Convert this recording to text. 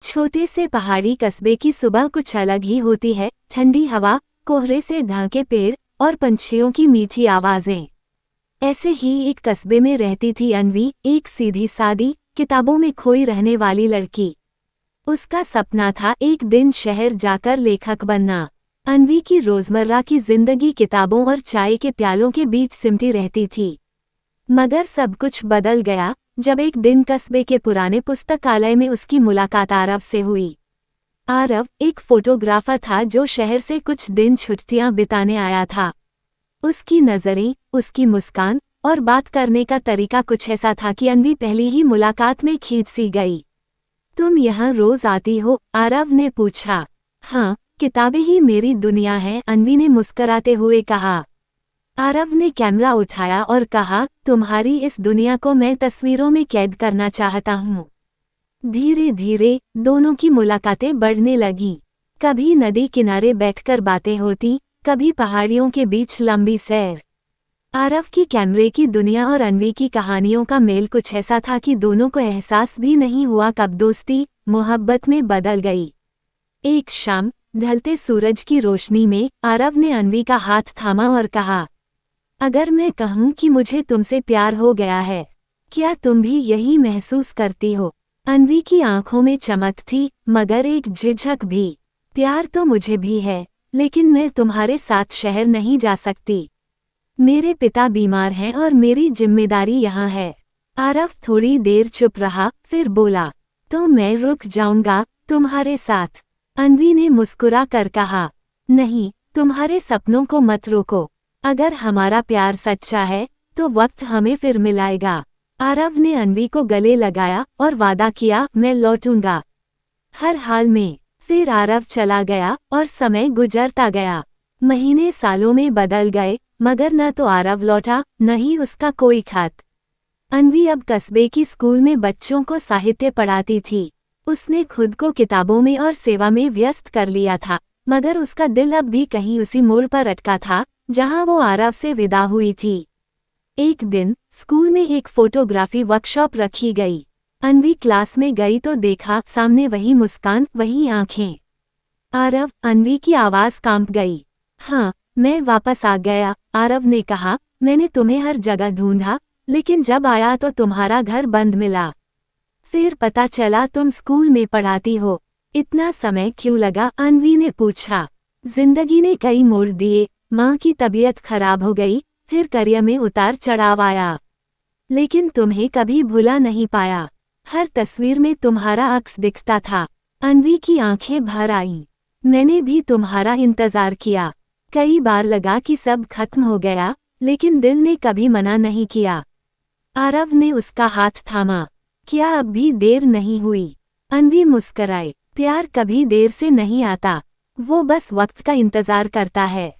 छोटे से पहाड़ी कस्बे की सुबह कुछ अलग ही होती है। ठंडी हवा, कोहरे से ढांके पेड़ और पंछियों की मीठी आवाजें। ऐसे ही एक कस्बे में रहती थी अन्वी, एक सीधी सादी, किताबों में खोई रहने वाली लड़की। उसका सपना था एक दिन शहर जाकर लेखक बनना। अन्वी की रोजमर्रा की जिंदगी किताबों और चाय के प्यालों के बीच सिमटी रहती थी। मगर सब कुछ बदल गया जब एक दिन कस्बे के पुराने पुस्तकालय में उसकी मुलाकात आरव से हुई। आरव एक फोटोग्राफर था जो शहर से कुछ दिन छुट्टियां बिताने आया था। उसकी नज़रें, उसकी मुस्कान और बात करने का तरीका कुछ ऐसा था कि अन्वी पहली ही मुलाकात में खींच सी गई। तुम यहाँ रोज आती हो? आरव ने पूछा। हाँ, किताबें ही मेरी दुनिया है, अन्वी ने मुस्कराते हुए कहा। आरव ने कैमरा उठाया और कहा, तुम्हारी इस दुनिया को मैं तस्वीरों में कैद करना चाहता हूँ। धीरे धीरे दोनों की मुलाकातें बढ़ने लगीं। कभी नदी किनारे बैठकर बातें होती, कभी पहाड़ियों के बीच लंबी सैर। आरव की कैमरे की दुनिया और अन्वी की कहानियों का मेल कुछ ऐसा था कि दोनों को एहसास भी नहीं हुआ कब दोस्ती मोहब्बत में बदल गई। एक शाम ढलते सूरज की रोशनी में आरव ने अन्वी का हाथ थामा और कहा, अगर मैं कहूँ कि मुझे तुमसे प्यार हो गया है, क्या तुम भी यही महसूस करती हो? अन्वी की आंखों में चमक थी, मगर एक झिझक भी। प्यार तो मुझे भी है, लेकिन मैं तुम्हारे साथ शहर नहीं जा सकती। मेरे पिता बीमार हैं और मेरी जिम्मेदारी यहाँ है। आरव थोड़ी देर चुप रहा, फिर बोला, तो मैं रुक जाऊंगा तुम्हारे साथ। अन्वी ने मुस्कुरा कर कहा, नहीं, तुम्हारे सपनों को मत रोको। अगर हमारा प्यार सच्चा है तो वक्त हमें फिर मिलाएगा। आरव ने अन्वी को गले लगाया और वादा किया, मैं लौटूंगा हर हाल में। फिर आरव चला गया और समय गुजरता गया। महीने सालों में बदल गए, मगर न तो आरव लौटा, न ही उसका कोई खत। अन्वी अब कस्बे की स्कूल में बच्चों को साहित्य पढ़ाती थी। उसने खुद को किताबों में और सेवा में व्यस्त कर लिया था, मगर उसका दिल अब भी कहीं उसी मोड़ पर अटका था जहां वो आरव से विदा हुई थी। एक दिन स्कूल में एक फोटोग्राफी वर्कशॉप रखी गई। अन्वी क्लास में गई तो देखा सामने वही मुस्कान, वही आंखें। आरव, अन्वी की आवाज कांप गई। हाँ, मैं वापस आ गया, आरव ने कहा। मैंने तुम्हें हर जगह ढूंढा, लेकिन जब आया तो तुम्हारा घर बंद मिला। फिर पता चला तुम स्कूल में पढ़ाती हो। इतना समय क्यों लगा? अन्वी ने पूछा। जिंदगी ने कई मोड़ दिए। माँ की तबीयत खराब हो गई, फिर करियर में उतार चढ़ाव आया, लेकिन तुम्हें कभी भुला नहीं पाया। हर तस्वीर में तुम्हारा अक्स दिखता था। अन्वी की आंखें भर आईं। मैंने भी तुम्हारा इंतजार किया। कई बार लगा कि सब खत्म हो गया, लेकिन दिल ने कभी मना नहीं किया। आरव ने उसका हाथ थामा। क्या अब भी देर नहीं हुई? अन्वी मुस्कराई। प्यार कभी देर से नहीं आता, वो बस वक्त का इंतजार करता है।